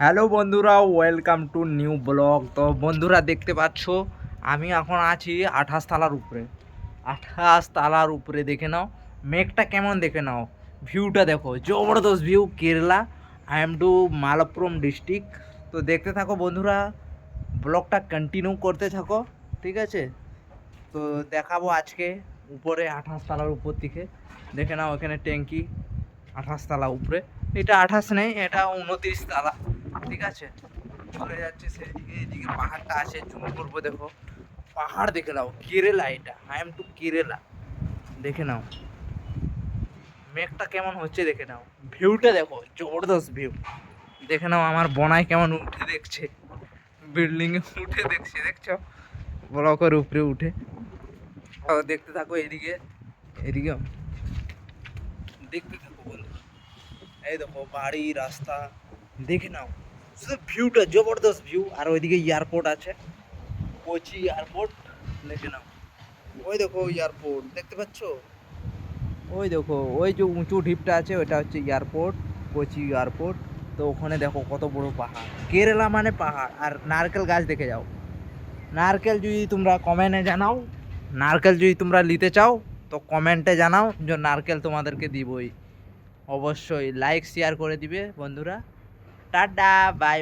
Hello বন্ধুরা, welcome to new blog. তো বন্ধুরা দেখতে পাচ্ছ আমি এখন আছি 28 তলার উপরে। 28 তলার উপরে দেখে নাও মেঘটা কেমন, দেখে নাও ভিউটা দেখো, জবরদস্ত view. Kerala, I am to Malappuram district. তো দেখতে থাকো বন্ধুরা, ব্লগটা কন্টিনিউ করতে থাকো, ঠিক আছে? তো দেখাবো আজকে উপরে 28 তলার উপর থেকে। দেখে নাও এখানে ট্যাঙ্কি, 28 তলা উপরে। এটা 28 নেই, এটা 29 তলা, ঠিক আছে? চলে যাচ্ছে সেদিকে, এদিকে পাহাড়টা আছে, জুম করবো দেখো। পাহাড় দেখে নাও, কেরালা, এটা আই এম টু কেরালা। দেখে নাও মেঘটা কেমন হচ্ছে, দেখে নাও ভিউটা দেখো, জবরদস্ত ভিউ। দেখে নাও আমার বনাই কেমন উঠে দেখছে, বিল্ডিং এ উঠে দেখছে, দেখছো? ব্লকের উপরে উঠে। দেখতে থাকো এদিকে, এদিকে দেখতে থাকো বন্ধু। এই দেখো বাড়ি, রাস্তা, দেখে নাও শুধু ভিউটা, জবরদস্ত ভিউ। আর ওইদিকে এয়ারপোর্ট আছে, কোচি এয়ারপোর্ট, দেখে নাও। ওই দেখো এয়ারপোর্ট দেখতে পাচ্ছ, ওই দেখো ওই যে উঁচু ঢিপটা আছে, ওইটা হচ্ছে এয়ারপোর্ট, কোচি এয়ারপোর্ট। তো ওখানে দেখো কত বড় পাহাড়, কেরালা মানে পাহাড়। আর নারকেল গাছ দেখে যাও। নারকেল যদি তোমরা কমেন্টে জানাও, নারকেল যদি তোমরা নিতে চাও তো কমেন্টে জানাও, যে নারকেল তোমাদেরকে দিবই। অবশ্যই লাইক শেয়ার করে দিবে বন্ধুরা। Tata, by.